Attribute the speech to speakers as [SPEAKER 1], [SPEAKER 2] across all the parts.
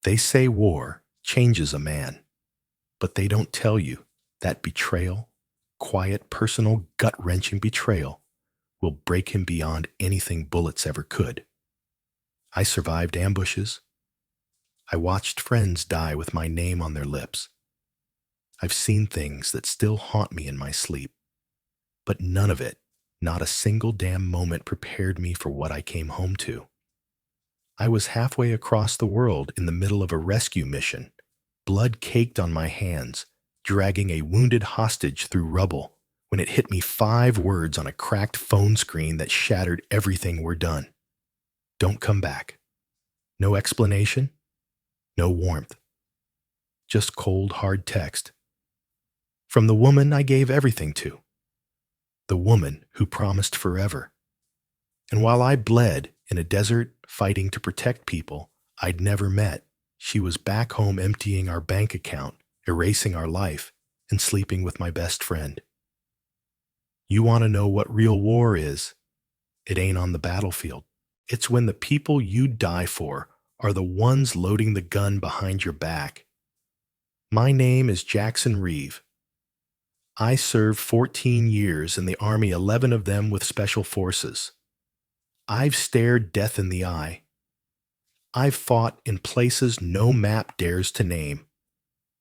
[SPEAKER 1] They say war changes a man, but they don't tell you that betrayal, quiet, personal, gut-wrenching betrayal, will break him beyond anything bullets ever could. I survived ambushes. I watched friends die with my name on their lips. I've seen things that still haunt me in my sleep, but none of it, not a single damn moment, prepared me for what I came home to. I was halfway across the world in the middle of a rescue mission, blood caked on my hands, dragging a wounded hostage through rubble, when it hit me 5 words on a cracked phone screen that shattered everything we're done. Don't come back. No explanation, no warmth. Just cold, hard text. From the woman I gave everything to. The woman who promised forever. And while I bled in a desert fighting to protect people I'd never met, she was back home emptying our bank account, erasing our life, and sleeping with my best friend. You want to know what real war is? It ain't on the battlefield. It's when the people you'd die for are the ones loading the gun behind your back. My name is Jackson Reeve. I served 14 years in the Army, 11 of them with Special Forces. I've stared death in the eye. I've fought in places no map dares to name.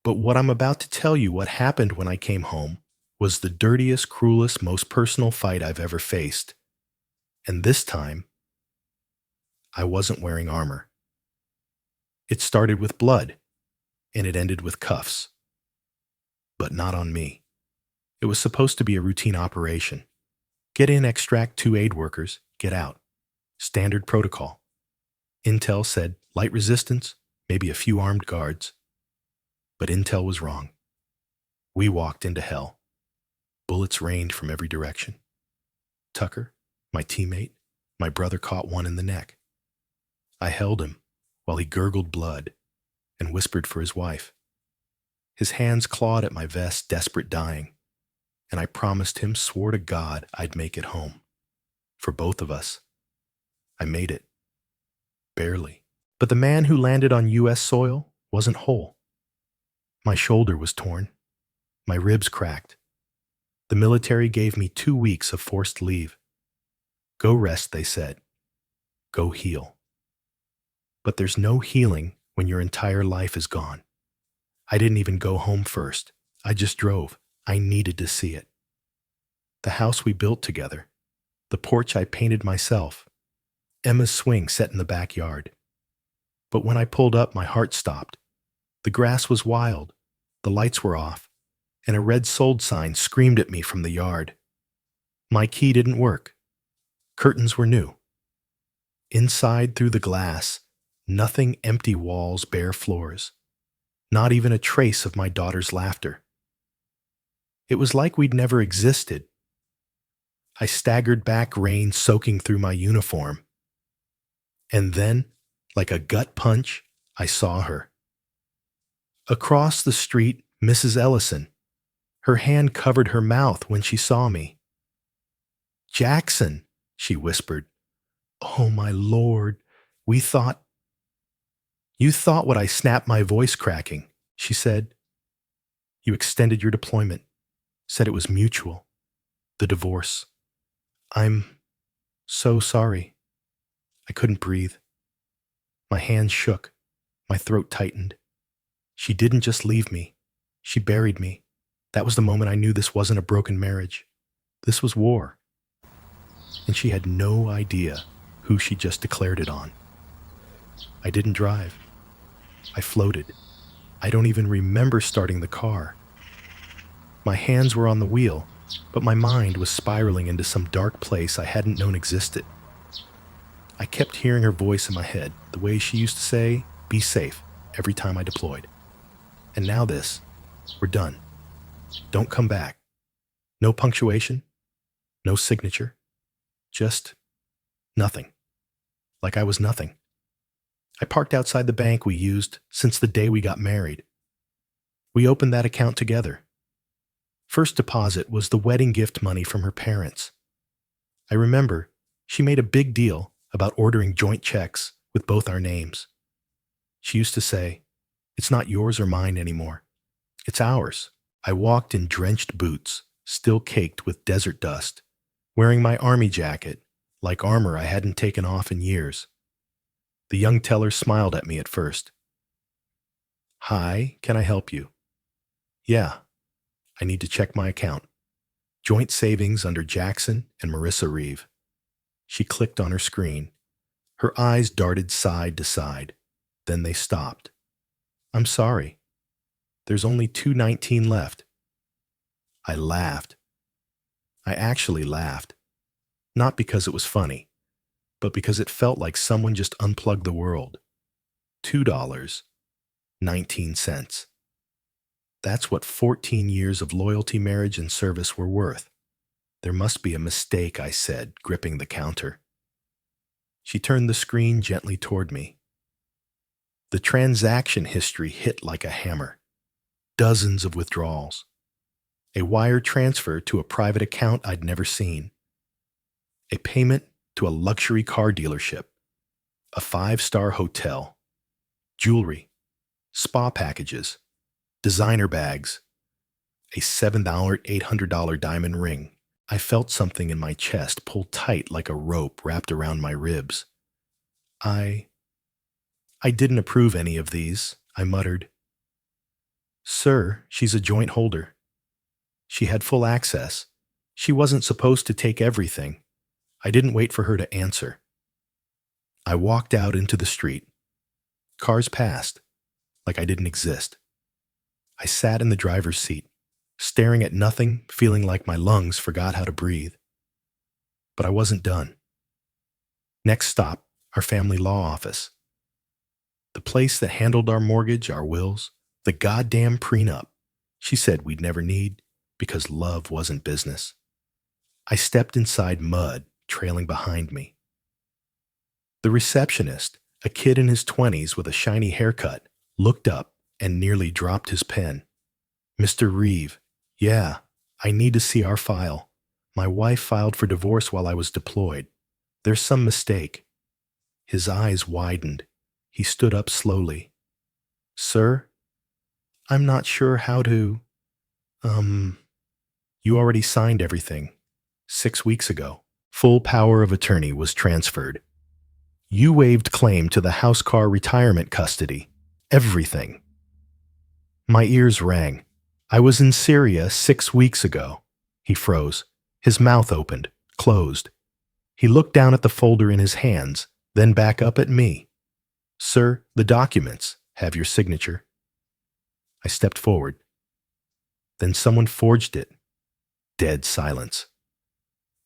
[SPEAKER 1] But what I'm about to tell you, what happened when I came home, was the dirtiest, cruelest, most personal fight I've ever faced. And this time, I wasn't wearing armor. It started with blood, and it ended with cuffs. But not on me. It was supposed to be a routine operation. Get in, extract 2 aid workers, get out. Standard protocol. Intel said light resistance, maybe a few armed guards. But Intel was wrong. We walked into hell. Bullets rained from every direction. Tucker, my teammate, my brother caught one in the neck. I held him while he gurgled blood and whispered for his wife. His hands clawed at my vest, desperate, dying, and I promised him, swore to God, I'd make it home. For both of us. I made it. Barely. But the man who landed on U.S. soil wasn't whole. My shoulder was torn. My ribs cracked. The military gave me 2 weeks of forced leave. Go rest, they said. Go heal. But there's no healing when your entire life is gone. I didn't even go home first. I just drove. I needed to see it. The house we built together. The porch I painted myself. Emma's swing set in the backyard. But when I pulled up, my heart stopped. The grass was wild. The lights were off. And a red sold sign screamed at me from the yard. My key didn't work. Curtains were new. Inside, through the glass, nothing, empty walls, bare floors. Not even a trace of my daughter's laughter. It was like we'd never existed. I staggered back, rain soaking through my uniform. And then, like a gut punch, I saw her. Across the street, Mrs. Ellison. Her hand covered her mouth when she saw me. "Jackson," she whispered. "Oh, my Lord, we thought—" "You thought what?" I snapped, my voice cracking. She said, "You extended your deployment, said it was mutual. The divorce. I'm so sorry." I couldn't breathe. My hands shook. My throat tightened. She didn't just leave me. She buried me. That was the moment I knew this wasn't a broken marriage. This was war. And she had no idea who she just declared it on. I didn't drive. I floated. I don't even remember starting the car. My hands were on the wheel, but my mind was spiraling into some dark place I hadn't known existed. I kept hearing her voice in my head, the way she used to say, "Be safe," every time I deployed. And now this. We're done. Don't come back. No punctuation. No signature. Just nothing. Like I was nothing. I parked outside the bank we used since the day we got married. We opened that account together. First deposit was the wedding gift money from her parents. I remember she made a big deal about ordering joint checks with both our names. She used to say, "It's not yours or mine anymore. It's ours." I walked in drenched boots, still caked with desert dust, wearing my army jacket, like armor I hadn't taken off in years. The young teller smiled at me at first. "Hi, can I help you?" "Yeah, I need to check my account. Joint savings under Jackson and Marissa Reeve." She clicked on her screen. Her eyes darted side to side. Then they stopped. "I'm sorry. There's only 219 left." I laughed. I actually laughed. Not because it was funny, but because it felt like someone just unplugged the world. $2.19. That's what 14 years of loyalty, marriage, and service were worth. "There must be a mistake," I said, gripping the counter. She turned the screen gently toward me. The transaction history hit like a hammer. Dozens of withdrawals. A wire transfer to a private account I'd never seen. A payment to a luxury car dealership. A 5-star hotel. Jewelry. Spa packages. Designer bags. A $7,800 diamond ring. I felt something in my chest pull tight like a rope wrapped around my ribs. I didn't approve any of these," I muttered. "Sir, she's a joint holder. She had full access. She wasn't supposed to take everything." I didn't wait for her to answer. I walked out into the street. Cars passed, like I didn't exist. I sat in the driver's seat, staring at nothing, feeling like my lungs forgot how to breathe. But I wasn't done. Next stop, our family law office. The place that handled our mortgage, our wills, the goddamn prenup she said we'd never need because love wasn't business. I stepped inside mud trailing behind me. The receptionist, a kid in his 20s with a shiny haircut, looked up and nearly dropped his pen. "Mr. Reeve, yeah, I need to see our file. My wife filed for divorce while I was deployed. There's some mistake." His eyes widened. He stood up slowly. "Sir, I'm not sure how to... You already signed everything. 6 weeks ago. Full power of attorney was transferred. You waived claim to the house car retirement custody. Everything." My ears rang. "I was in Syria 6 weeks ago." He froze. His mouth opened, closed. He looked down at the folder in his hands, then back up at me. "Sir, the documents have your signature." I stepped forward. Then someone forged it. Dead silence.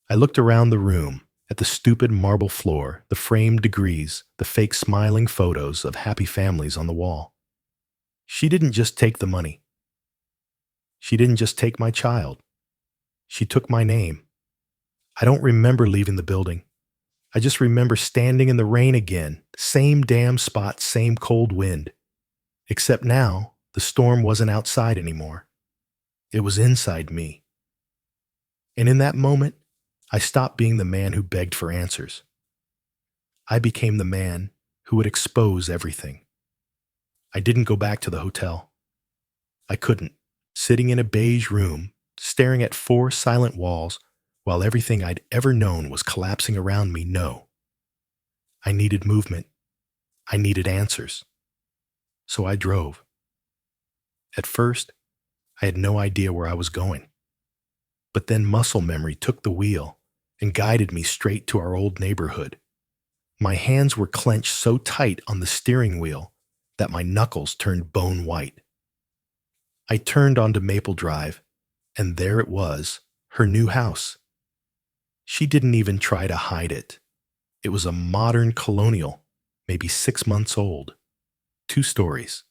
[SPEAKER 1] I looked around the room, at the stupid marble floor, the framed degrees, the fake smiling photos of happy families on the wall. She didn't just take the money. She didn't just take my child. She took my name. I don't remember leaving the building. I just remember standing in the rain again, same damn spot, same cold wind. Except now, the storm wasn't outside anymore. It was inside me. And in that moment, I stopped being the man who begged for answers. I became the man who would expose everything. I didn't go back to the hotel. I couldn't, sitting in a beige room, staring at 4 silent walls while everything I'd ever known was collapsing around me. No. I needed movement. I needed answers. So I drove. At first, I had no idea where I was going. But then muscle memory took the wheel and guided me straight to our old neighborhood. My hands were clenched so tight on the steering wheel that my knuckles turned bone white. I turned onto Maple Drive, and there it was, her new house. She didn't even try to hide it. It was a modern colonial, maybe 6 months old, 2 stories,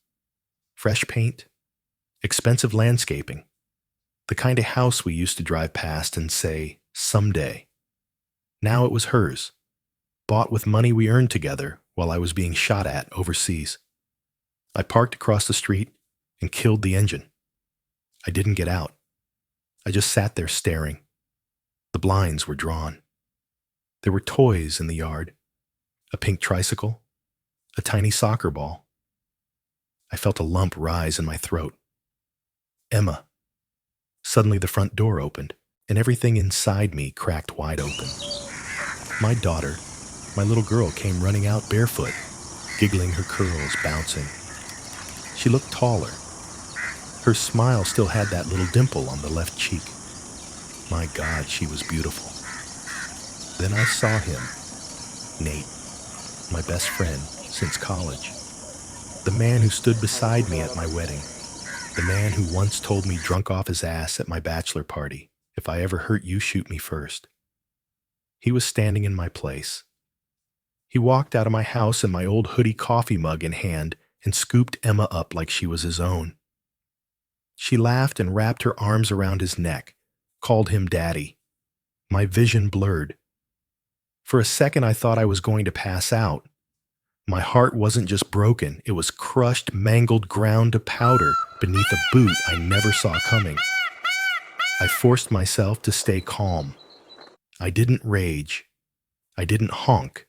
[SPEAKER 1] fresh paint, expensive landscaping, the kind of house we used to drive past and say, someday. Now it was hers, bought with money we earned together while I was being shot at overseas. I parked across the street and killed the engine. I didn't get out. I just sat there staring. The blinds were drawn. There were toys in the yard, a pink tricycle, a tiny soccer ball. felt a lump rise in my throat. Emma. Suddenly the front door opened, and everything inside me cracked wide open. My daughter, my little girl, came running out barefoot, giggling, her curls bouncing. She looked taller. Her smile still had that little dimple on the left cheek. My God, she was beautiful. Then I saw him, Nate, my best friend since college. The man who stood beside me at my wedding. The man who once told me drunk off his ass at my bachelor party, "If I ever hurt you, shoot me first." He was standing in my place. He walked out of my house in my old hoodie coffee mug in hand and scooped Emma up like she was his own. She laughed and wrapped her arms around his neck, called him daddy. My vision blurred. For a second, I thought I was going to pass out. My heart wasn't just broken, it was crushed, mangled, ground to powder beneath a boot I never saw coming. I forced myself to stay calm. I didn't rage. I didn't honk.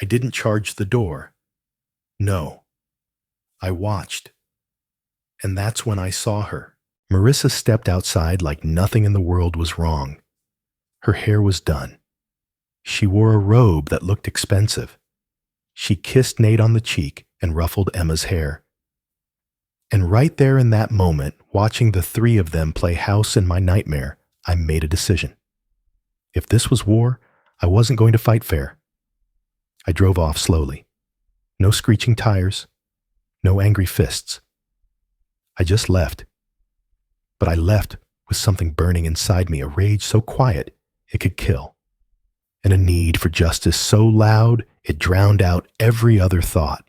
[SPEAKER 1] I didn't charge the door. No. I watched. And that's when I saw her. Marissa stepped outside like nothing in the world was wrong. Her hair was done. She wore a robe that looked expensive. She kissed Nate on the cheek and ruffled Emma's hair. And right there in that moment, watching the three of them play house in my nightmare, I made a decision. If this was war, I wasn't going to fight fair. I drove off slowly. No screeching tires, no angry fists. I just left. But I left with something burning inside me, a rage so quiet it could kill, and a need for justice so loud it drowned out every other thought.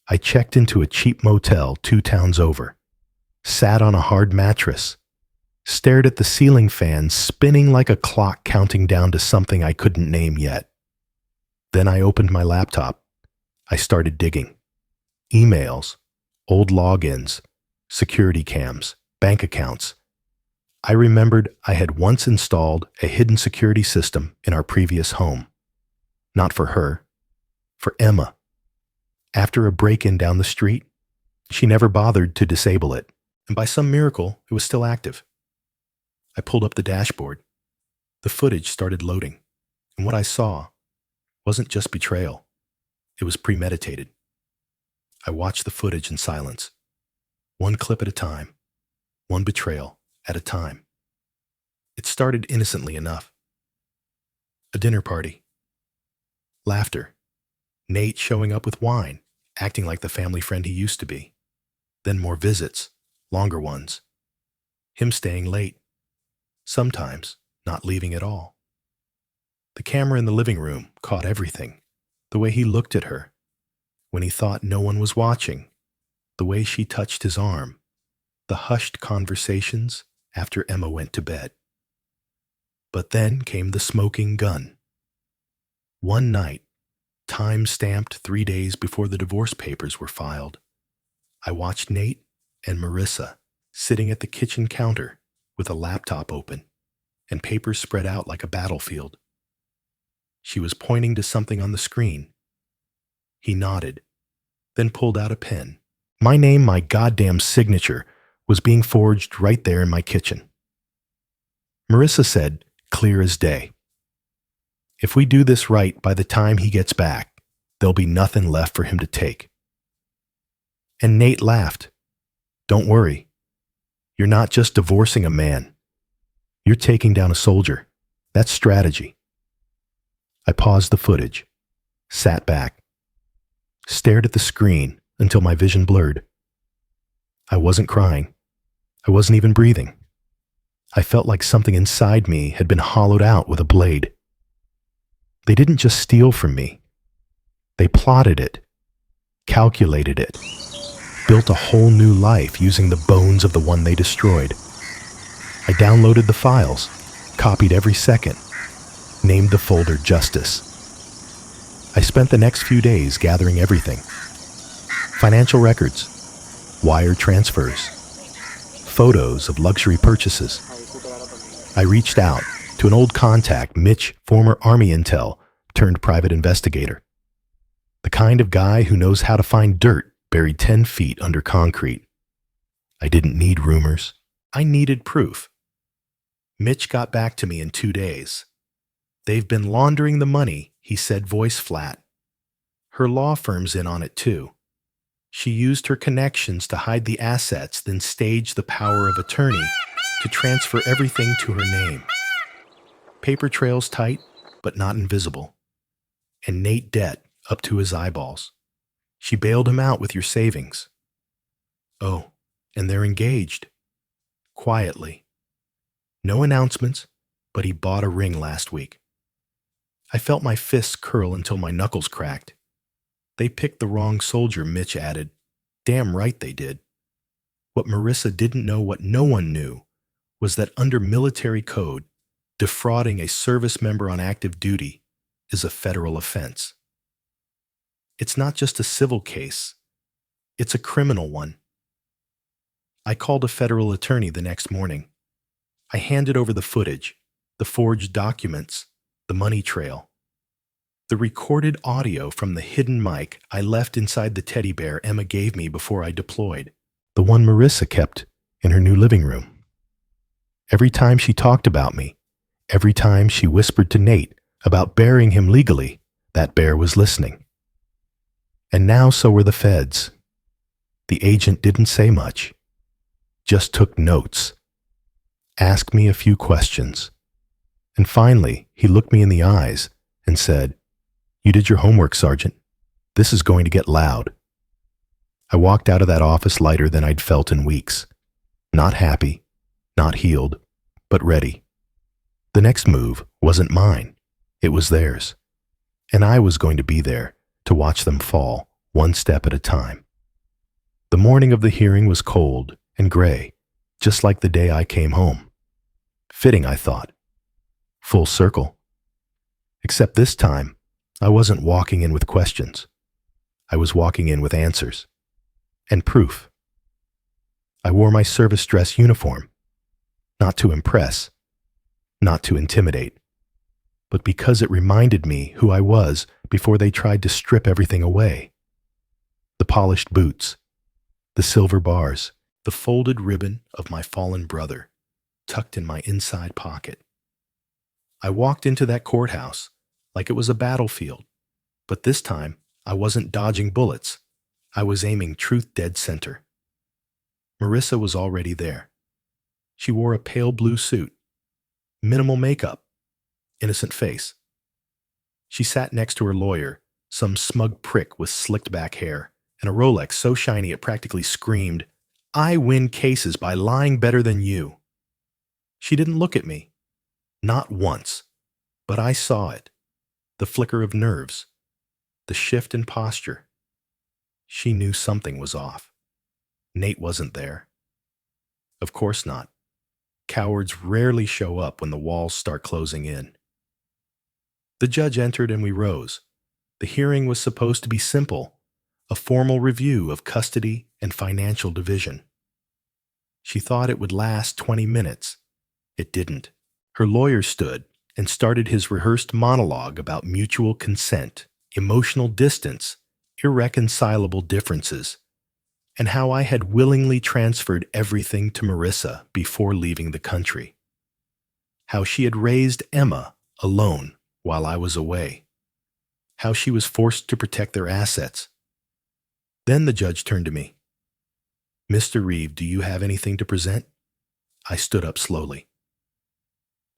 [SPEAKER 1] I checked into a cheap motel 2 towns over, sat on a hard mattress, stared at the ceiling fan spinning like a clock counting down to something I couldn't name yet. Then I opened my laptop. I started digging. Emails, old logins, security cams, bank accounts. I remembered I had once installed a hidden security system in our previous home. Not for her, for Emma. After a break-in down the street, she never bothered to disable it, and by some miracle, it was still active. I pulled up the dashboard. The footage started loading, and what I saw wasn't just betrayal. It was premeditated. I watched the footage in silence, one clip at a time, one betrayal at a time. It started innocently enough. A dinner party. Laughter. Nate showing up with wine, acting like the family friend he used to be. Then more visits, longer ones. Him staying late. Sometimes not leaving at all. The camera in the living room caught everything. The way he looked at her, when he thought no one was watching. The way she touched his arm. The hushed conversations after Emma went to bed. But then came the smoking gun. One night, time-stamped 3 days before the divorce papers were filed, I watched Nate and Marissa sitting at the kitchen counter with a laptop open and papers spread out like a battlefield. She was pointing to something on the screen. He nodded, then pulled out a pen. My name, my goddamn signature, was being forged right there in my kitchen. Marissa said, clear as day, "If we do this right, by the time he gets back, there'll be nothing left for him to take." And Nate laughed. "Don't worry. You're not just divorcing a man. You're taking down a soldier. That's strategy." I paused the footage, sat back, stared at the screen until my vision blurred. I wasn't crying. I wasn't even breathing. I felt like something inside me had been hollowed out with a blade. They didn't just steal from me. They plotted it, calculated it, built a whole new life using the bones of the one they destroyed. I downloaded the files, copied every second, named the folder Justice. I spent the next few days gathering everything. Financial records, wire transfers, photos of luxury purchases. I reached out to an old contact, Mitch, former Army intel turned private investigator. The kind of guy who knows how to find dirt buried 10 feet under concrete. I didn't need rumors. I needed proof. Mitch got back to me in 2 days. They've been laundering the money, he said, voice flat. Her law firm's in on it too. She used her connections to hide the assets, then staged the power of attorney to transfer everything to her name. Paper trails tight, but not invisible. And Nate debt up to his eyeballs. She bailed him out with your savings. Oh, and they're engaged. Quietly. No announcements, but he bought a ring last week. I felt my fists curl until my knuckles cracked. They picked the wrong soldier, Mitch added. Damn right they did. What Marissa didn't know, what no one knew, was that under military code, defrauding a service member on active duty is a federal offense. It's not just a civil case, it's a criminal one. I called a federal attorney the next morning. I handed over the footage, the forged documents, the money trail. The recorded audio from the hidden mic I left inside the teddy bear Emma gave me before I deployed, the one Marissa kept in her new living room. Every time she talked about me, every time she whispered to Nate about burying him legally, that bear was listening. And now so were the feds. The agent didn't say much, just took notes, asked me a few questions, and finally he looked me in the eyes and said, "You did your homework, Sergeant. This is going to get loud." I walked out of that office lighter than I'd felt in weeks. Not happy, not healed, but ready. The next move wasn't mine. It was theirs. And I was going to be there to watch them fall, one step at a time. The morning of the hearing was cold and gray, just like the day I came home. Fitting, I thought. Full circle. Except this time, I wasn't walking in with questions. I was walking in with answers. And proof. I wore my service dress uniform. Not to impress. Not to intimidate. But because it reminded me who I was before they tried to strip everything away. The polished boots. The silver bars. The folded ribbon of my fallen brother, tucked in my inside pocket. I walked into that courthouse like it was a battlefield, but this time I wasn't dodging bullets. I was aiming truth dead center. Marissa was already there. She wore a pale blue suit, minimal makeup, innocent face. She sat next to her lawyer, some smug prick with slicked back hair and a Rolex so shiny it practically screamed, "I win cases by lying better than you." She didn't look at me. Not once. But I saw it. The flicker of nerves. The shift in posture. She knew something was off. Nate wasn't there. Of course not. Cowards rarely show up when the walls start closing in. The judge entered and we rose. The hearing was supposed to be simple, a formal review of custody and financial division. She thought it would last 20 minutes. It didn't. Her lawyer stood and started his rehearsed monologue about mutual consent, emotional distance, irreconcilable differences, and how I had willingly transferred everything to Marissa before leaving the country. How she had raised Emma alone while I was away. How she was forced to protect their assets. Then the judge turned to me. "Mr. Reeve, do you have anything to present?" I stood up slowly.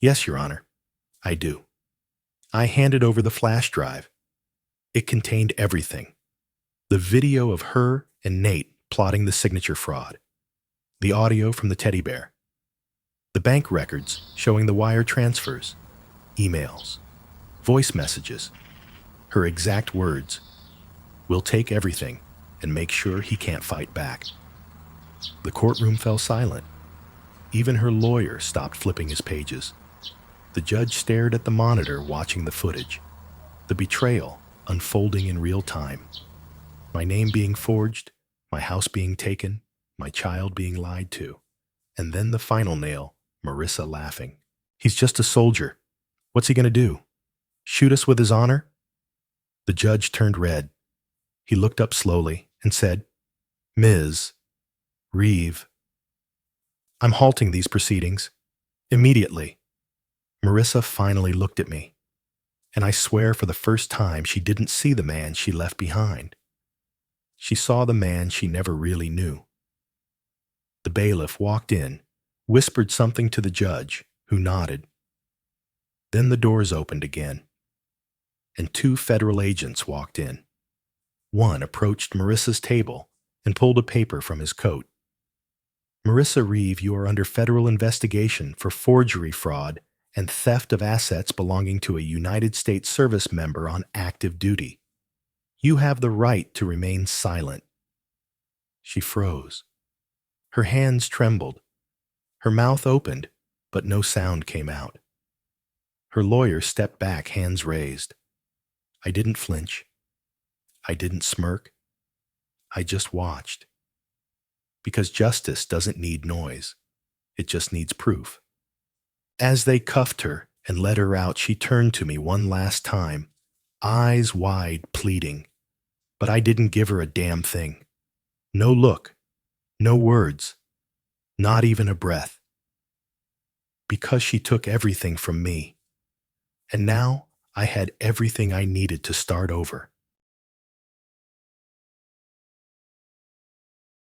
[SPEAKER 1] "Yes, Your Honor, I do." I handed over the flash drive. It contained everything. The video of her and Nate plotting the signature fraud. The audio from the teddy bear. The bank records showing the wire transfers. Emails. Voice messages. Her exact words. "We'll take everything and make sure he can't fight back." The courtroom fell silent. Even her lawyer stopped flipping his pages. The judge stared at the monitor, watching the footage. The betrayal unfolding in real time. My name being forged, my house being taken, my child being lied to. And then the final nail, Marissa laughing. "He's just a soldier. What's he going to do? Shoot us with his honor?" The judge turned red. He looked up slowly and said, Ms. Reeve, I'm halting these proceedings. Immediately. Marissa finally looked at me, and I swear for the first time she didn't see the man she left behind. She saw the man she never really knew. The bailiff walked in, whispered something to the judge, who nodded. Then the doors opened again, and two federal agents walked in. One approached Marissa's table and pulled a paper from his coat. Marissa Reeve, you are under federal investigation for forgery fraud and theft of assets belonging to a United States service member on active duty. You have the right to remain silent. She froze. Her hands trembled. Her mouth opened, but no sound came out. Her lawyer stepped back, hands raised. I didn't flinch. I didn't smirk. I just watched. Because justice doesn't need noise. It just needs proof. As they cuffed her and led her out, she turned to me one last time, eyes wide, pleading. But I didn't give her a damn thing. No look, no words, not even a breath. Because she took everything from me. And now I had everything I needed to start over.